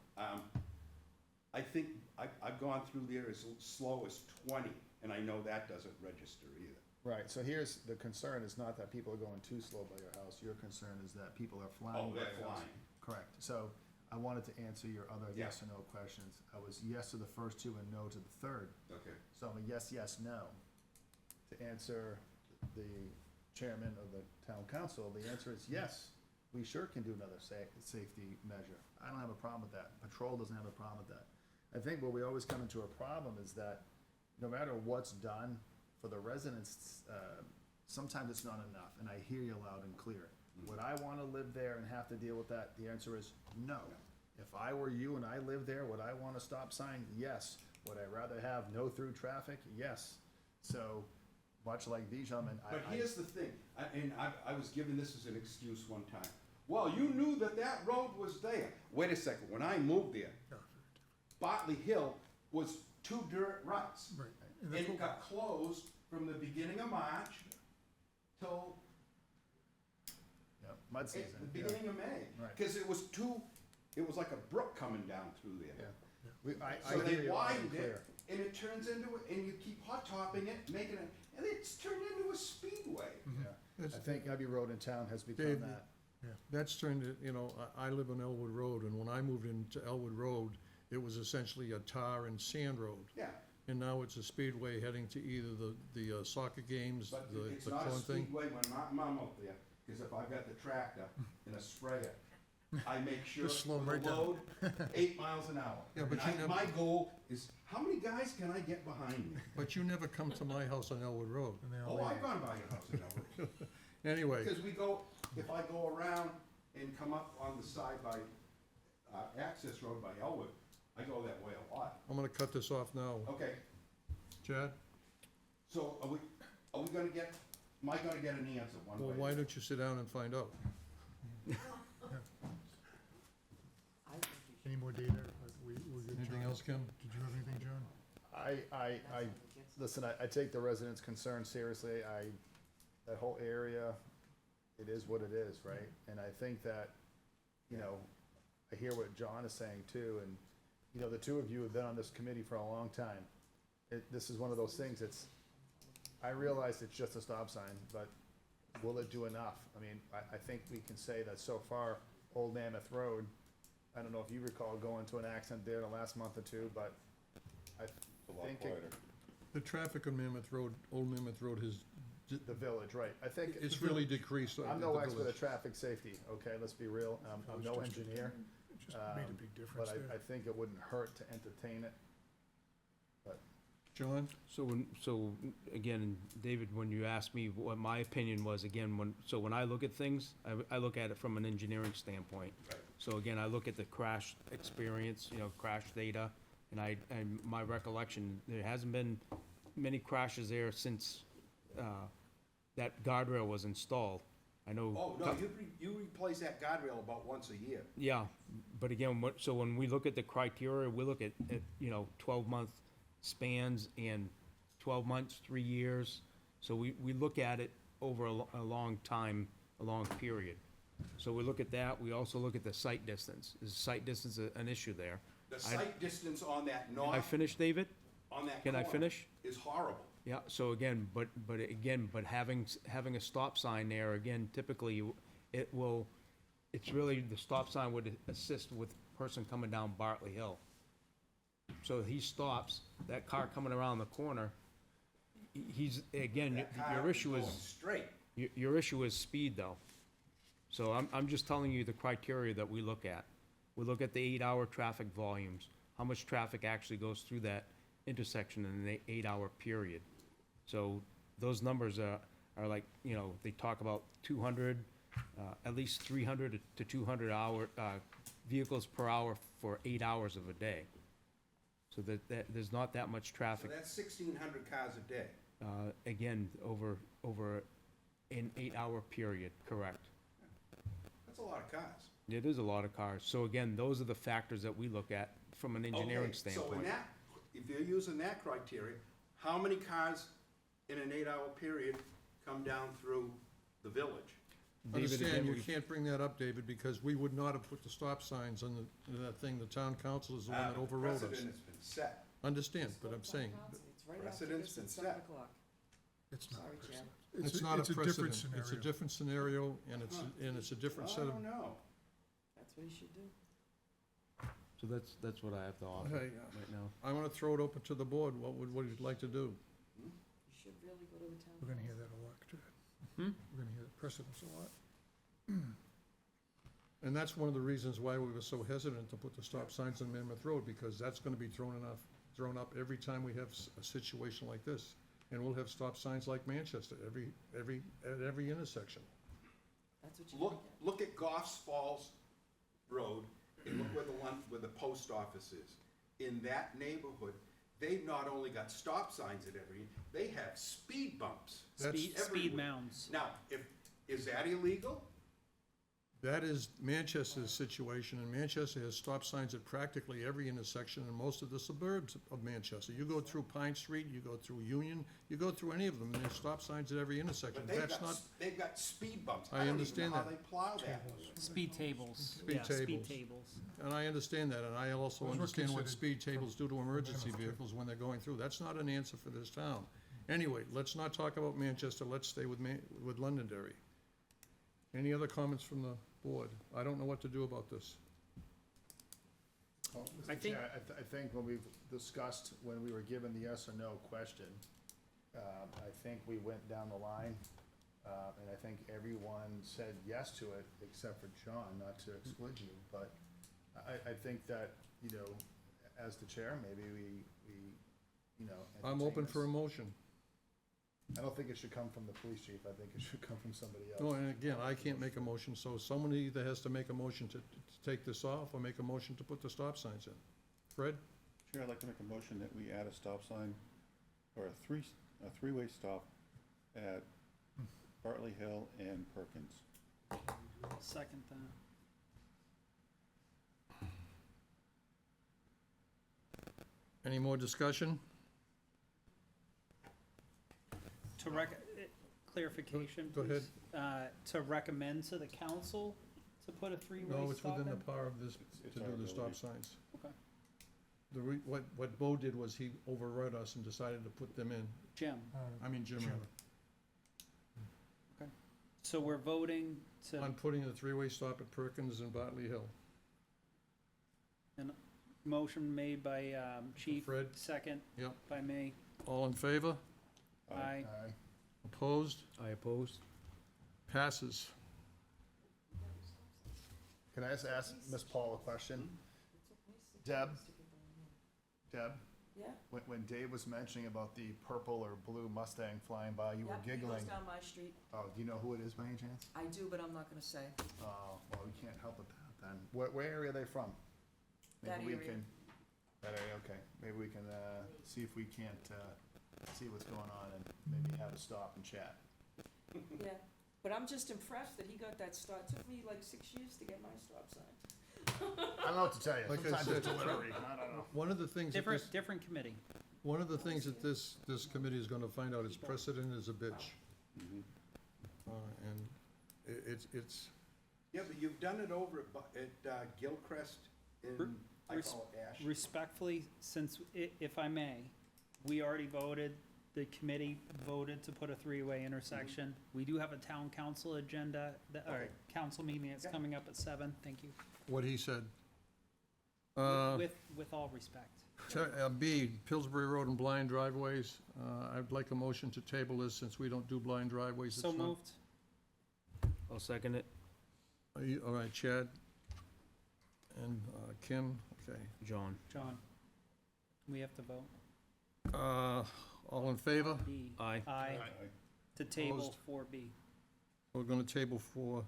I think, I've gone through there as slow as 20, and I know that doesn't register either. right, so here's, the concern is not that people are going too slow by your house, your concern is that people are flying Oh, by they're your house. flying. Correct, so I wanted to answer your other Yeah. yes or no questions. I was yes to the first 2 and no to the third, Okay. so I'm a yes, yes, no. To answer the chairman of the town council, the answer is yes, we sure can do another safety measure. I don't have a problem with that. Patrol doesn't have a problem with that. I think where we always come into a problem is that no matter what's done for the residents, sometimes it's not enough, and I hear you loud and clear. Would I wanna live there and have to deal with that? The answer is no. If I were you and I lived there, would I want a stop sign? Yes. Would I rather have no through traffic? Yes. So, much like these gentlemen, But here's the thing, I was given this as an excuse one time. Well, you knew that that road was there. Wait a second, when I moved there, Bartley Hill was 2 dirt ruts. Right. And And that's it what, got closed from the beginning of March till yeah, mud the season. yeah. beginning of May. Right. Cause it was like a brook coming down through Yeah. there. I So hear they you loud and widened clear. it, and it turns into, and you keep hot topping it, making it, and it's turned into a speedway. Yeah. It's- I think every road in town has become Dave, that. That's turned, you know, I live on Elwood Road, and when I moved into Elwood Road, it was essentially a tar and sand road. Yeah, And now it's a speedway heading to either the soccer games, but the it's not a corn thing. speedway when I'm out there, cause if I've got the tractor and a sprayer, I make sure Just slow 'em with right the down. load, 8 miles an hour. Yeah, but And you never- my goal is, how many guys can I get behind me? But you never come to my house on Elwood Road. and they all Oh, leave. I've gone by your house in Elwood. Anyway, Because if I go around and come up on the side by, Access Road by Elwood, I go that way a lot. I'm gonna cut this off now. Okay, Chad, so are we gonna get, am I gonna get an answer one way? well, why don't you sit down and find out? I think you should. Any more data? We good, Anything John? else, Kim? Did you have anything, John? Listen, I take the residents' concern seriously. That whole area, it is what it is, right? And I think that, you know, I hear what John is saying too, and, you know, the two of you have been on this committee for a long time. This is one of those things, I realize it's just a stop sign, but will it do enough? I mean, I think we can say that so far, Old Mammoth Road, I don't know if you recall going to an accident there in the last month or two, but I A lot think quieter. The traffic on Mammoth Road, Old Mammoth Road has, the village, right, I think. it's really decreased. I'm the no expert village. at traffic safety, okay, let's be real, I'm no engineer, It just made a big difference but I there. think it wouldn't hurt to entertain it. John? So again, David, when you asked me what my opinion was, again, when I look at things, I look at it from an engineering standpoint. Right. So again, I look at the crash experience, crash data, and my recollection, there hasn't been many crashes there since, that guardrail was installed. I know. Oh, no, you replace that guardrail about once a year. Yeah, but again, so when we look at the criteria, we look at 12-month spans and 12 months, 3 years. So we look at it over a long time, a long period. So we look at that, we also look at the site distance. Is site distance an issue there? The site distance on that I north, finished, David? on that Can I corner finish? is horrible. Yeah, so again, but having a stop sign there, again, typically, it's really, the stop sign would assist with person coming down Bartley Hill. So he stops, that car coming around the corner, he's, again, That car your issue going is, straight. your issue is speed, though. So I'm just telling you the criteria that we look at. We look at the 8-hour traffic volumes, how much traffic actually goes through that intersection in an 8-hour period. So those numbers are like, they talk about 200, at least 300 to 200 vehicles per hour for 8 hours of a day. So that there's not that much So traffic, that's 1,600 cars a day. again, over an 8-hour period, correct. That's a lot of cars. It is a lot of cars. So again, those are the factors that we look at from an engineering Okay, So in standpoint. that, if you're using that criteria, how many cars in an 8-hour period come down through the village? David, Understand, again, you we- can't bring that up, David, because we would not have put the stop signs on that thing. The town council is the one that overrode us. Precedent has been set. Understand, but I'm saying, It's right after Precedent's this been at 7 set. o'clock. It's not. Sorry, Chad. it's not a It's a different precedent. It's a scenario. different scenario, and it's a different I set of. don't know. That's what he should do. So that's what I have to offer Hey, right now. I want to throw it open to the board. What would you like to do? You Should really go to the town. We're gonna hear that a lot, Chad. Hmm? We're gonna hear the precedents a lot. And that's one of the reasons why we were so hesitant to put the stop signs on Mammoth Road, because that's gonna be thrown up every time we have a situation like this. And we'll have stop signs like Manchester, at every intersection. That's what you Look, look at. look at Goffs Falls Road, and look where the post office is. In that neighborhood, they've not only got stop signs at every, they have speed bumps. That's- Speed everywhere. mounds. Now, is that illegal? That is Manchester's situation, and Manchester has stop signs at practically every intersection in most of the suburbs of Manchester. You go through Pine Street, you go through Union, you go through any of them, and there's stop signs at every intersection. But That's not, they've got speed bumps. I don't even understand know how that. they plow that. Speed tables. Speed Yeah, speed tables. tables. and I understand that, and I also Those were understand what considered speed tables do to emergency Mammoth, too. vehicles when they're going through. That's not an answer for this town. Anyway, let's not talk about Manchester, let's stay with with Londonderry. Any other comments from the board? I don't know what to do about this. Well, I Mr. think- Chair, I think when we've discussed, when we were given the yes or no question, I think we went down the line, and I think everyone said yes to it, except for John, not to exclude you, but I think that, you know, as the chair, maybe we, you know. I'm entertain open for a this. motion. I don't think it should come from the police chief, I think it should come from somebody else. No, and again, I can't make a motion, so someone either has to make a motion to take this off, or make a motion to put the stop signs in. Fred? Chair, I'd like to make a motion that we add a stop sign, or a three-way stop at Bartley Hill and Perkins. Second that. Any more discussion? To clarification, Go ahead. please. To recommend to the council to put a three-way No, it's stop within the in? power of this, It's to our do the stop ability. signs. Okay. What Bo did was he overrode us and decided to put them in. Jim, I mean, Jim, Jim. so we're voting to, on putting the three-way stop at Perkins and Bartley Hill. motion made by Chief, Fred? second Yep. by me. All in favor? Aye. Aye. Opposed? I oppose. Passes. Can I just ask Ms. Paul a question? Deb? Deb, Yeah, when Dave was mentioning about the purple or blue Mustang flying by, you were yeah, he goes giggling. down my street. Oh, do you know who it is by any chance? I do, but I'm not gonna say. Oh, well, we can't help with that then. Where area are they from? That Maybe we area. can. That area, okay. Maybe we can, see if we can't, see what's going on and maybe have a stop and chat. Yeah, but I'm just impressed that he got that stop. It took me like 6 years to get my stop sign. I don't know what to tell you. Like I Sometimes it's said, delivery. I don't know. One of the things that this, Different committee. one of the things that this committee is gonna find out is precedent is a bitch. Mhm. And it's, Yeah, but you've done it over at Gilcrest in, I res- call it Ash. Respectfully, since, if I may, we already voted, the committee voted to put a three-way intersection. We do have a town council agenda, or Okay. council meeting that's Yeah. coming up at 7, thank you. what he said. With all respect. B, Pillsbury Road and blind driveways. I'd like a motion to table this since we don't do blind driveways. So It's not- moved. I'll second it. All right, Chad and Kim, okay. John. John, we have to vote. All in favor? B. Aye. Aye, Aye. to table Opposed? 4B. We're gonna table for,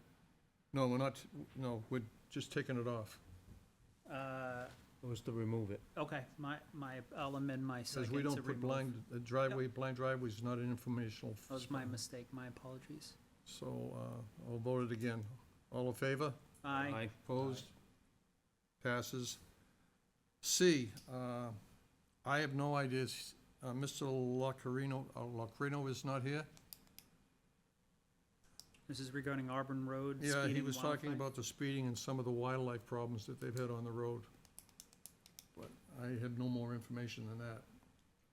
no, we're not, no, we're just taking it off. It was to remove it. Okay, I'll amend my Because second we to don't put remove. blind driveways is not an informational. That was my mistake, my apologies. So, I'll vote it again. All in favor? Aye. Opposed? Passes. C, I have no ideas. Mr. Locarino is not here? This is regarding Auburn Road, Yeah, he speeding was talking wildlife. about the speeding and some of the wildlife problems that they've had on the road. But I had no more information than that.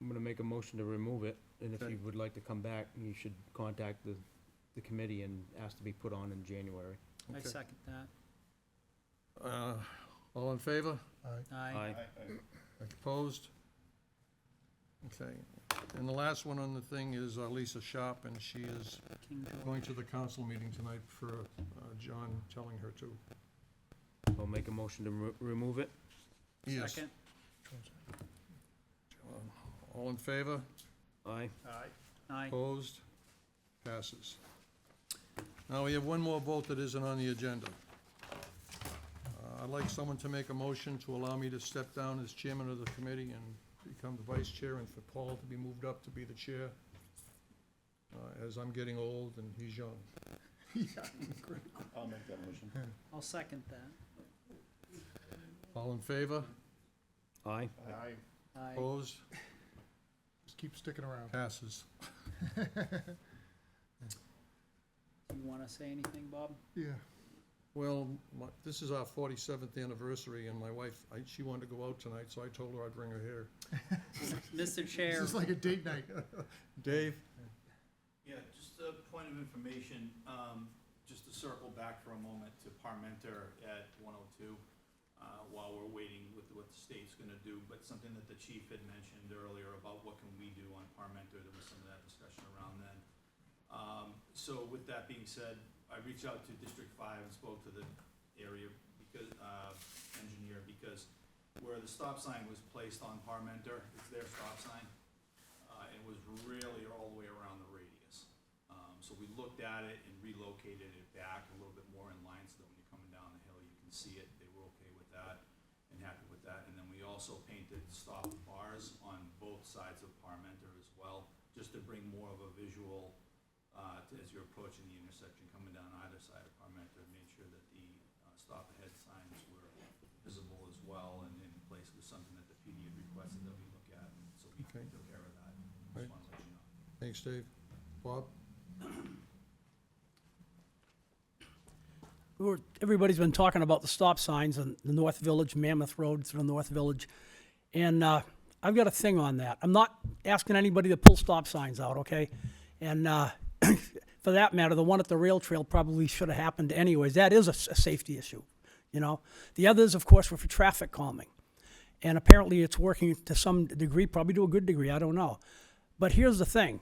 I'm gonna make a motion to remove it, and if Okay. you would like to come back, you should contact the committee and ask to be put on in January. I Okay. second that. All in favor? Uh, Aye. Aye. Opposed? Okay. And the last one on the thing is Lisa Sharp, and she is King George. going to the council meeting tonight for John telling her to. I'll make a motion to remove it. Yes. Second. All in favor? Aye. Aye. Opposed? Passes. Now, we have one more vote that isn't on the agenda. I'd like someone to make a motion to allow me to step down as chairman of the committee and become the vice chair, and for Paul to be moved up to be the chair, as I'm getting old and he's young. I'll make that motion. I'll second that. All in favor? Aye. Aye. Opposed? Just keep sticking around. Passes. You wanna say anything, Bob? Yeah. Well, this is our 47th anniversary, and my wife, she wanted to go out tonight, so I told her I'd bring her here. Mr. This Chair, is like a date night. Dave? Yeah, just a point of information, just to circle back for a moment to Parmenter at 102, while we're waiting with what the state's gonna do, but something that the chief had mentioned earlier about what can we do on Parmenter, there was some of that discussion around then. So with that being said, I reached out to District 5 and spoke to the area because, engineer, because where the stop sign was placed on Parmenter, it's their stop sign. It was really all the way around the radius. So we looked at it and relocated it back a little bit more in line so that when you're coming down the hill, you can see it. They were okay with that and happy with that. And then we also painted stop bars on both sides of Parmenter as well, just to bring more of a visual as you're approaching the intersection, coming down either side of Parmenter, made sure that the stop ahead signs were visible as well and in place with something that the PD had requested that we look at. So we Okay. took care of that. Right. Just wanted to let you know. Thanks, Dave. Bob? Everybody's been talking about the stop signs in the North Village, Mammoth Road through the North Village. And I've got a thing on that. I'm not asking anybody to pull stop signs out, okay? And for that matter, the one at the rail trail probably should have happened anyways. That is a safety issue, you know? The others, of course, were for traffic calming. And apparently it's working to some degree, probably to a good degree, I don't know. But here's the thing.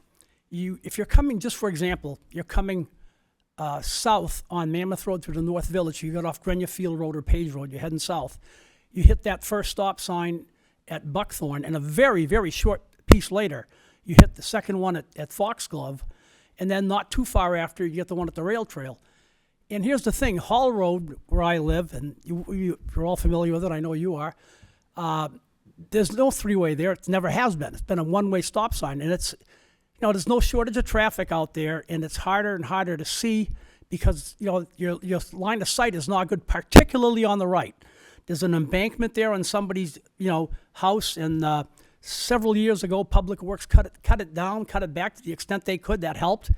If you're coming, just for example, you're coming south on Mammoth Road through the North Village, you got off Grenier Field Road or Page Road, you're heading south. You hit that first stop sign at Buckthorn, and a very, very short piece later, you hit the second one at Foxglove, and then not too far after, you get the one at the rail trail. And here's the thing, Hall Road, where I live, and you're all familiar with it, I know you are, there's no three-way there. It never has been. It's been a one-way stop sign, and it's, you know, there's no shortage of traffic out there, and it's harder and harder to see because, you know, your line of sight is not good, particularly on the right. There's an embankment there on somebody's, you know, house, and several years ago, Public Works cut it down, cut it back to the extent they could. That helped.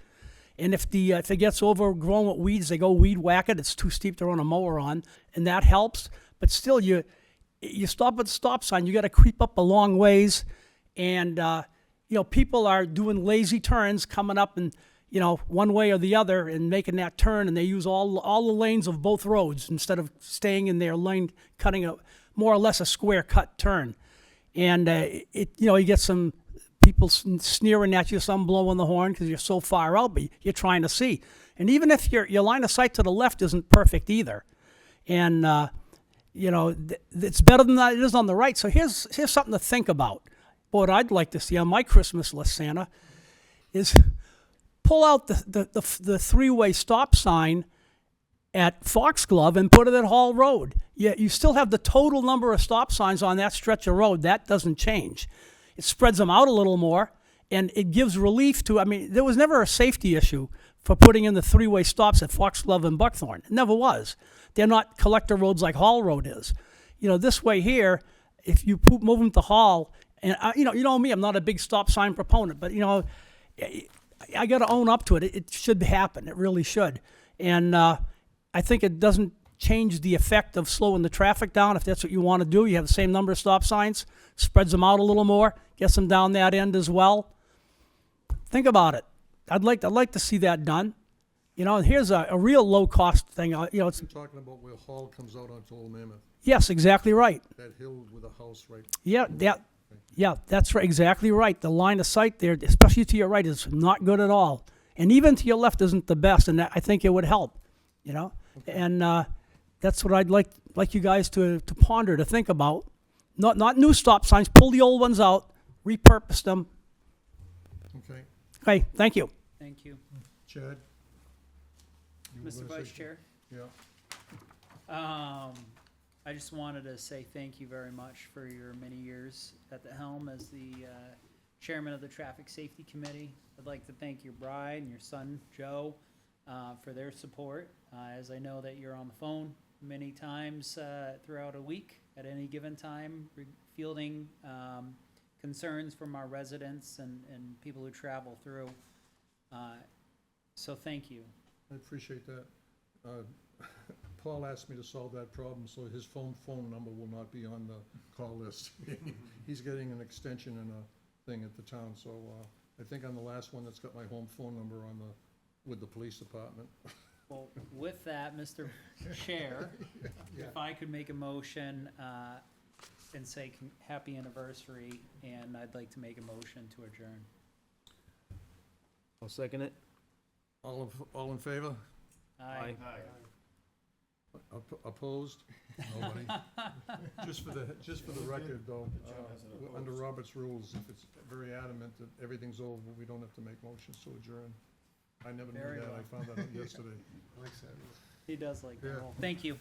And if it gets overgrown with weeds, they go weed whack it. It's too steep to run a mower on, and that helps. But still, you stop at the stop sign. You got to creep up a long ways, and you know, people are doing lazy turns, coming up and, you know, one way or the other, and making that turn, and they use all the lanes of both roads instead of staying in their lane, cutting a more or less a square cut turn. And you know, you get some people sneering at you, some blowing the horn because you're so far out, but you're trying to see. And even if your line of sight to the left isn't perfect either, and you know, it's better than that it is on the right. So here's something to think about. What I'd like to see on my Christmas list, Santa, is pull out the three-way stop sign at Foxglove and put it at Hall Road. You still have the total number of stop signs on that stretch of road. That doesn't change. It spreads them out a little more, and it gives relief to, I mean, there was never a safety issue for putting in the three-way stops at Foxglove and Buckthorn. It never was. They're not collector roads like Hall Road is. You know, this way here, if you move them to Hall, and you know me, I'm not a big stop sign proponent, but you know, I got to own up to it. It should happen. It really should. And I think it doesn't change the effect of slowing the traffic down. If that's what you want to do, you have the same number of stop signs, spreads them out a little more, gets them down that end as well. Think about it. I'd like to see that done. You know, and here's a real low cost thing. You know, it's You're talking about where Hall comes out onto Old Mammoth, yes, exactly right. that hill with a house right. Yeah, Yeah, that's right, exactly right. The line of sight there, especially to your right, is not good at all. And even to your left isn't the best, and I think it would help, you know? And that's what I'd like you guys to ponder, to think about. Not new stop signs, pull the old ones out, repurpose them. Okay, Okay, thank you. Thank you. Chad? You were Mr. gonna say Vice Chair? Yeah, I just wanted to say thank you very much for your many years at the helm as the chairman of the Traffic Safety Committee. I'd like to thank your bride and your son, Joe, for their support, as I know that you're on the phone many times throughout a week at any given time, fielding concerns from our residents and people who travel through. So thank you. I appreciate that. Paul asked me to solve that problem, so his phone number will not be on the call list. He's getting an extension and a thing at the town, so I think on the last one, that's got my home phone number on with the police department. Well, with that, Mr. Chair, if I could make a motion and say happy anniversary, and I'd like to make a motion to adjourn. I'll second it. All in favor? Aye. Opposed? Nobody? Just for the record, though, under Robert's rules, if it's very adamant that everything's over, we don't have to make motions to adjourn. I never knew Very that. well. I found that out yesterday. He does like that. Yeah. Well, thank you.